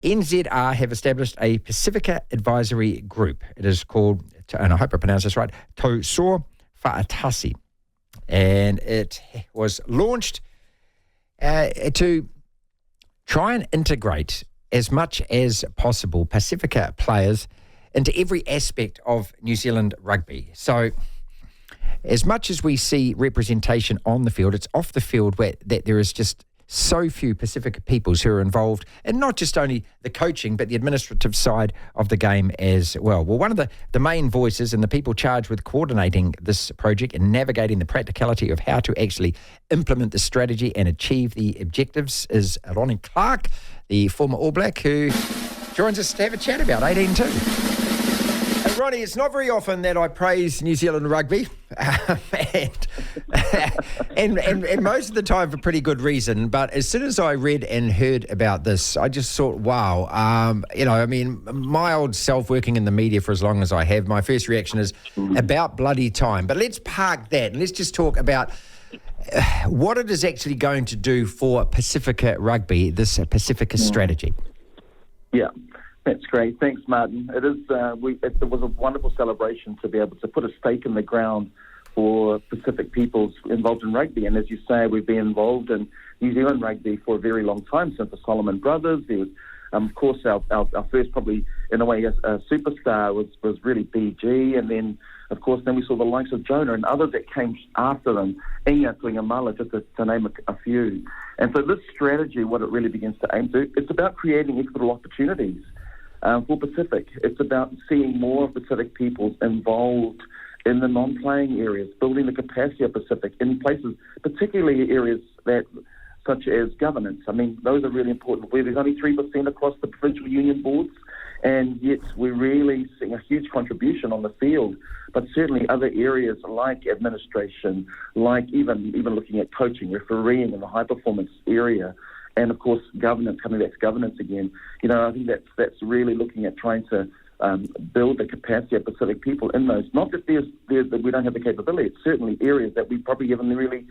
NZR have established a Pacifica advisory group. It is called, and I hope I pronounced this right, Tausoa Fa'atasi. And it was launched to try and integrate as much as possible Pacifica players into every aspect of New Zealand rugby. So as much as we see representation on the field, it's off the field where that there is just so few Pacifica peoples who are involved, and not just only the coaching, but the administrative side of the game as well. Well, one of the main voices and the people charged with coordinating this project and navigating the practicality of how to actually implement the strategy and achieve the objectives is Eroni Clarke, the former All Black, who joins us to have a chat about 18-2. Ronnie, it's not very often that I praise New Zealand rugby, and most of the time for pretty good reason. But as soon as I read and heard about this, I just thought, wow, my old self working in the media for as long as I have, my first reaction is about bloody time. But let's park that and let's just talk about what it is actually going to do for Pacifica rugby, this Pacifica strategy. Yeah. That's great. Thanks, Martin. It is. It was a wonderful celebration to be able to put a stake in the ground for Pacific peoples involved in rugby. And as you say, we've been involved in New Zealand rugby for a very long time, since the Solomon Brothers. There was, of course, our first, probably in a way, a superstar was really BG, and then, of course, then we saw the likes of Jonah and others that came after them, Inga Tuingamala, just to name a few. And so this strategy, what it really begins to aim to, it's about creating equitable opportunities. For Pacific, it's about seeing more Pacific peoples involved in the non-playing areas, building the capacity of Pacific in places, particularly areas that, such as governance. I mean, those are really important. Where there's only 3% across the provincial union boards, and yet we're really seeing a huge contribution on the field. But certainly other areas like administration, like even looking at coaching, refereeing in the high performance area. And, of course, governance, coming back to governance again. I think that's really looking at trying to build the capacity of Pacific people in those. Not that that we don't have the capability. It's certainly areas that we probably haven't really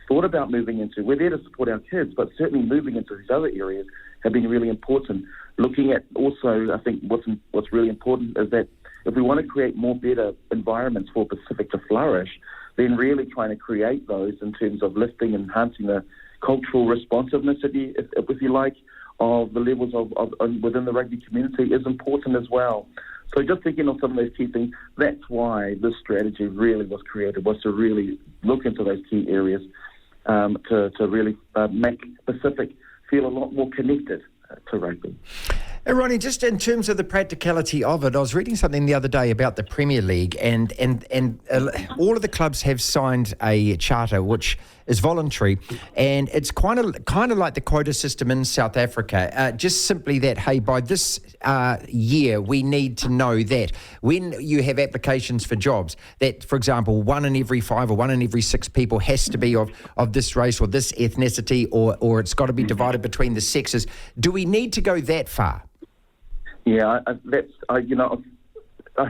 thought about moving into. We're there to support our kids, but certainly moving into these other areas have been really important. Looking at also, I think what's really important is that if we want to create more better environments for Pacific to flourish, then really trying to create those in terms of lifting and enhancing the cultural responsiveness, if you like, of the levels of within the rugby community is important as well. So just thinking of some of those key things, that's why this strategy really was created, was to really look into those key areas to really make Pacific feel a lot more connected to rugby. Ronnie, just in terms of the practicality of it, I was reading something the other day about the Premier League, and all of the clubs have signed a charter which is voluntary, and it's kind of like the quota system in South Africa. Just simply that, hey, by this year, we need to know that when you have applications for jobs, that, for example, 1 in every 5 or 1 in every 6 people has to be of this race or this ethnicity, or it's got to be divided between the sexes. Do we need to go that far? Yeah, I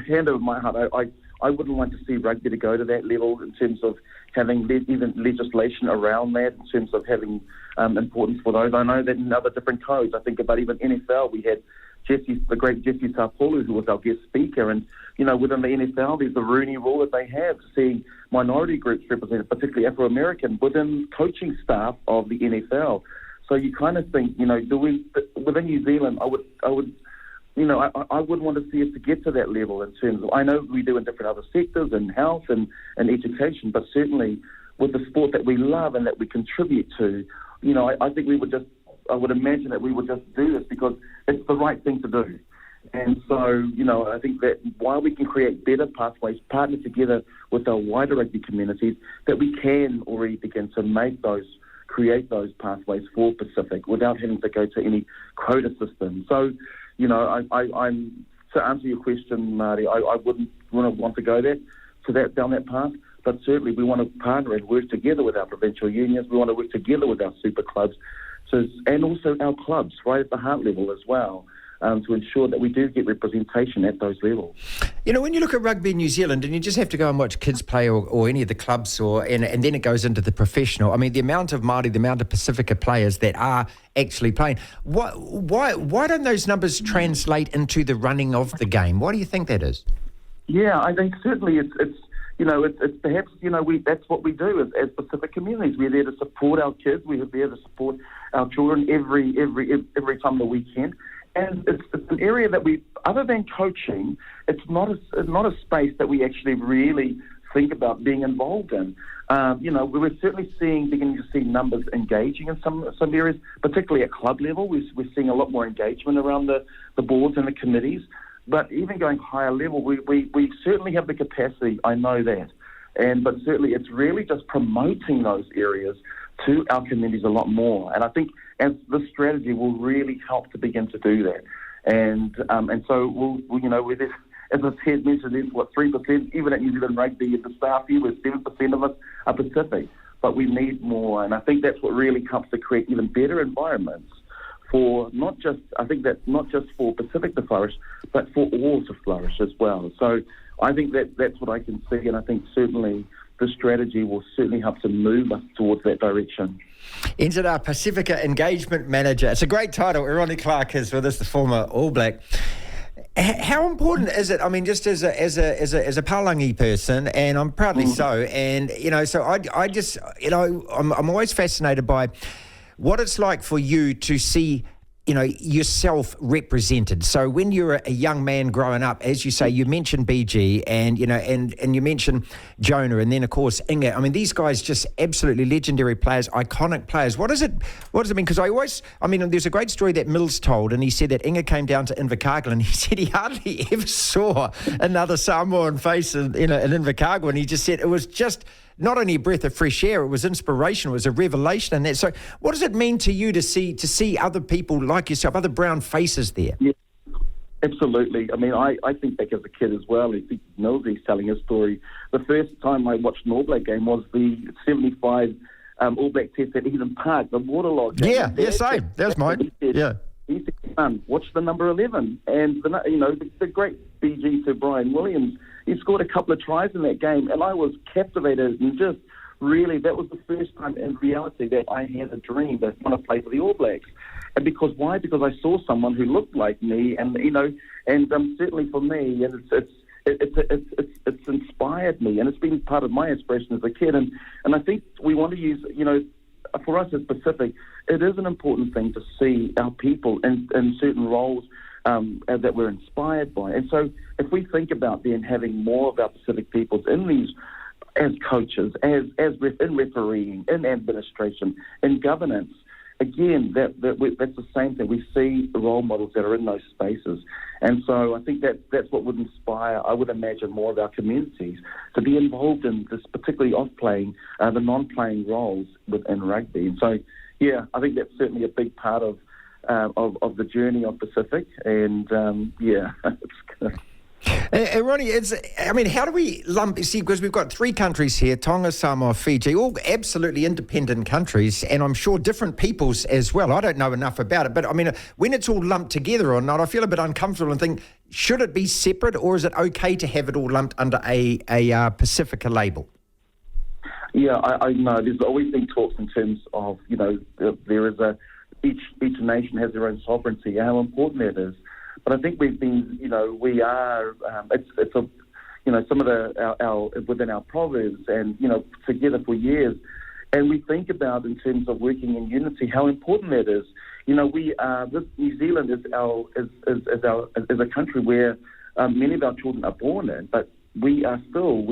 hand over my heart. I wouldn't like to see rugby to go to that level in terms of having even legislation around that, in terms of having importance for those. I know that in other different codes, I think about even NFL, we had the great Jesse Sapolu, who was our guest speaker, and within the NFL, there's the Rooney Rule that they have, seeing minority groups represented, particularly Afro-American, within coaching staff of the NFL. So you kind of think, within New Zealand, I would. I wouldn't want to see us to get to that level in terms of, I know we do in different other sectors, in health and education, but certainly with the sport that we love and that we contribute to, I think I would imagine that we would just do this because it's the right thing to do. And so, I think that while we can create better pathways, partner together with our wider rugby communities, that we can already begin to create those pathways for Pacific without having to go to any quota system. So, I'm to answer your question, Marty, I wouldn't want to go down that path, but certainly we want to partner and work together with our provincial unions. We want to work together with our super clubs, and also our clubs right at the heart level as well, to ensure that we do get representation at those levels. You know, when you look at rugby in New Zealand, and you just have to go and watch kids play or any of the clubs, and then it goes into the professional. I mean, the amount of Māori, the amount of Pacifica players that are actually playing. Why don't those numbers translate into the running of the game? Why do you think that is? Yeah, I think certainly it's perhaps, that's what we do as Pacific communities. We're there to support our kids. We're there to support our children every time that we can. And it's an area that we, other than coaching, it's not a space that we actually really think about being involved in. We're certainly beginning to see numbers engaging in some areas, particularly at club level. We're seeing a lot more engagement around the boards and the committees. But even going higher level, we certainly have the capacity, I know that. But certainly it's really just promoting those areas to our communities a lot more. And I think as this strategy will really help to begin to do that. And so we're this, as I said, mentioned, there's 3%, even at New Zealand Rugby, at the staff here, where 7% of us are Pacific. But we need more, and I think that's what really helps to create even better environments for not just for Pacific to flourish, but for all to flourish as well. So I think that's what I can see, and I think certainly the strategy will certainly help to move us towards that direction. NZR Pacifica Engagement Manager. It's a great title. Eroni Clarke is with us, the former All Black. How important is it? I mean, just as a Palangi person, and I'm proudly so, and so I just I'm always fascinated by what it's like for you to see yourself represented. So when you're a young man growing up, as you say, you mentioned BG and you mentioned Jonah, and then of course Inga. I mean, these guys just absolutely legendary players, iconic players. What does it mean? Because there's a great story that Mills told, and he said that Inga came down to Invercargill, and he said he hardly ever saw another Samoan face in Invercargill, and he just said it was just not only a breath of fresh air, it was inspiration, it was a revelation. And that. So what does it mean to you to see other people like yourself, other brown faces there? Yeah, absolutely. I mean, I think back as a kid as well. I think Millsy's telling his story. The first time I watched an All Black game was the 75 All Black Test at Eden Park, the waterlogged game. Yeah, same. That was mine. Yeah. He said, son, watch the number 11. And, the great BG to Brian Williams, he scored a couple of tries in that game, and I was captivated, and just really, that was the first time in reality that I had a dream that I want to play for the All Blacks. And why? Because I saw someone who looked like me, and certainly for me, and it's inspired me, and it's been part of my inspiration as a kid. And I think we want to use, for us as Pacific, it is an important thing to see our people in certain roles that we're inspired by. And so if we think about then having more of our Pacific peoples in these, as coaches, in refereeing, in administration, in governance, again, that's the same thing. We see role models that are in those spaces. And so I think that's what would inspire, I would imagine, more of our communities to be involved in this, particularly off-playing, the non-playing roles within rugby. And so, yeah, I think that's certainly a big part of the journey of Pacific, and it's good. Eroni, how do we lump? See, because we've got three countries here: Tonga, Samoa, Fiji, all absolutely independent countries, and I'm sure different peoples as well. I don't know enough about it, but when it's all lumped together or not, I feel a bit uncomfortable and think, should it be separate, or is it okay to have it all lumped under a Pacifica label? Yeah, I know. There's always been talks in terms of, there is each nation has their own sovereignty, how important that is. But I think we've been, we are, some of our within our province and, together for years. And we think about in terms of working in unity, how important that is. We are, New Zealand is a country where many of our children are born in, but we are still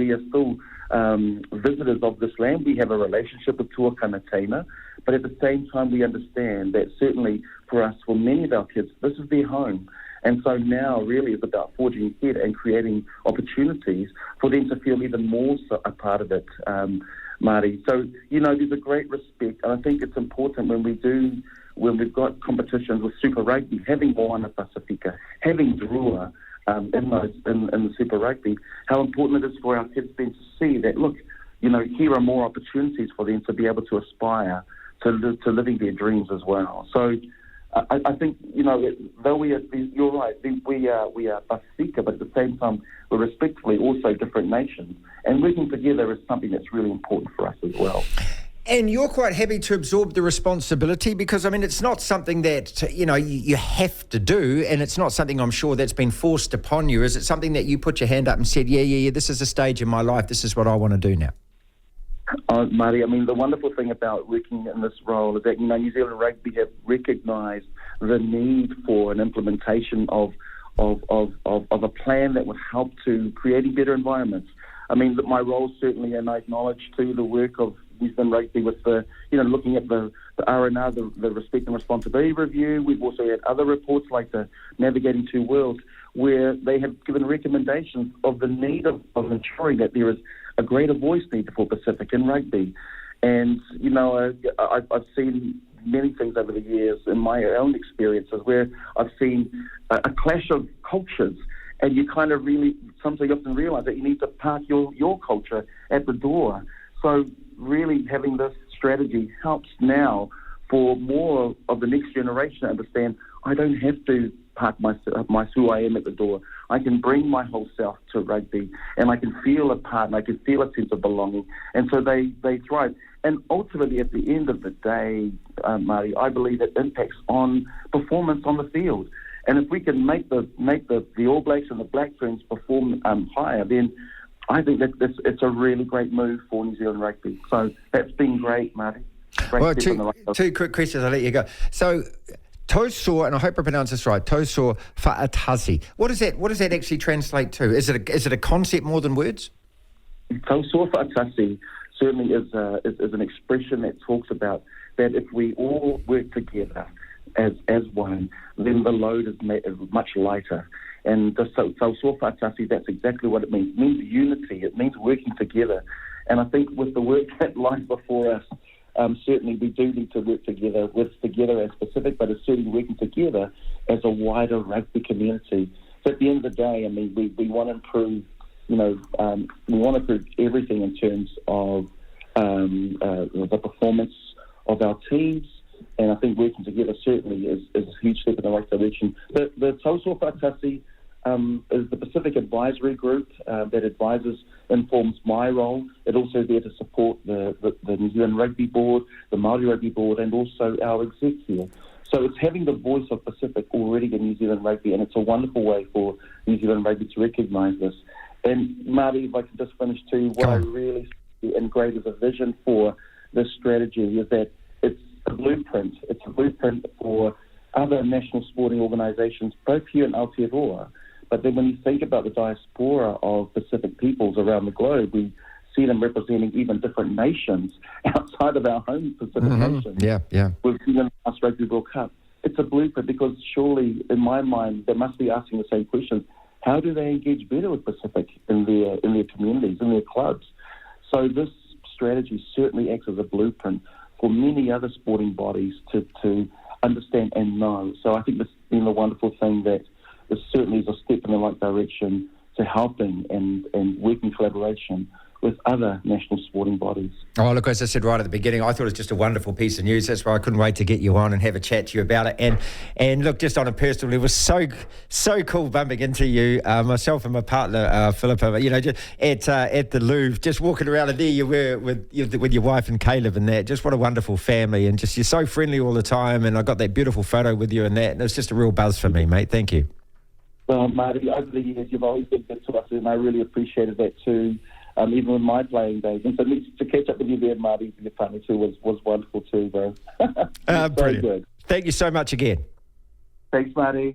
visitors of this land. We have a relationship with Tuakana Teina, but at the same time we understand that certainly for us, for many of our kids, this is their home. And so now really it's about forging ahead and creating opportunities for them to feel even more so a part of it, Marty. So, there's a great respect, and I think it's important when we've got competitions with Super Rugby, having Moana Pasifika, having Drua, in the Super Rugby, how important it is for our kids then to see that, look, here are more opportunities for them to be able to aspire to living their dreams as well. So I think, though you're right, we are Pacifica, but at the same time, we're respectively also different nations. And working together is something that's really important for us as well. And you're quite happy to absorb the responsibility because, it's not something that, you have to do, and it's not something I'm sure that's been forced upon you. Is it something that you put your hand up and said, yeah, this is a stage in my life, this is what I want to do now? Marty, the wonderful thing about working in this role is that, New Zealand Rugby have recognised the need for an implementation of a plan that would help to creating better environments. My role certainly, and I acknowledge too the work of New Zealand Rugby with the, looking at the R&R, the Respect and Responsibility Review. We've also had other reports like the Navigating Two Worlds, where they have given recommendations of the need of ensuring that there is a greater voice needed for Pacific in rugby. And, I've seen many things over the years in my own experiences where I've seen a clash of cultures, and you kind of really, sometimes you often realise that you need to park your culture at the door. So really having this strategy helps now for more of the next generation to understand I don't have to park my who I am at the door. I can bring my whole self to rugby, and I can feel a part, and I can feel a sense of belonging. And so they thrive. And ultimately, at the end of the day, Marty, I believe it impacts on performance on the field. And if we can make the All Blacks and the Black Ferns perform higher, then I think that it's a really great move for New Zealand Rugby. So that's been great, Marty. Two quick questions, I'll let you go. So, Tausoa, and I hope I pronounce this right, Tausoa Fa'atasi. What does that actually translate to? Is it a concept more than words? Tausoa Fa'atasi certainly is an expression that talks about that if we all work together as one, then the load is much lighter. And so Tausoa Fa'atasi, that's exactly what it means. It means unity. It means working together. And I think with the work that lies before us, certainly we do need to work together as Pacific, but it's certainly working together as a wider rugby community. So at the end of the day, we want to improve, we want to improve everything in terms of the performance of our teams. And I think working together certainly is a huge step in the right direction. The Tausoa Fa'atasi is the Pacific Advisory Group that informs my role. It also there to support the New Zealand Rugby Board, the Māori Rugby Board, and also our exec here. So it's having the voice of Pacific already in New Zealand Rugby, and it's a wonderful way for New Zealand Rugby to recognise this. And Marty, if I can just finish too, what I really see and great as a vision for this strategy is that it's a blueprint. It's a blueprint for other national sporting organisations, both here in Aotearoa. But then when you think about the diaspora of Pacific peoples around the globe, we see them representing even different nations outside of our home Pacific nations. Yeah. We've seen them in the last Rugby World Cup. It's a blueprint because surely, in my mind, they must be asking the same questions. How do they engage better with Pacific in their communities, in their clubs? So this strategy certainly acts as a blueprint for many other sporting bodies to understand and know. So I think this has been a wonderful thing that this certainly is a step in the right direction to helping and working collaboration with other national sporting bodies. Oh, look, as I said right at the beginning, I thought it was just a wonderful piece of news. That's why I couldn't wait to get you on and have a chat to you about it. And look, just on a personal level, it was so cool bumping into you, myself and my partner, Philippa, just at the Louvre, just walking around, and there you were with your wife and Caleb and that. Just what a wonderful family, and just you're so friendly all the time, and I got that beautiful photo with you and that, and it's just a real buzz for me, mate. Thank you. Well, Marty, over the years, you've always been good to us, and I really appreciated that too. Even with my playing days. And so to catch up with you there, Marty, your partner too, was wonderful too, bro. Brilliant. Good. Thank you so much again. Thanks, Marty.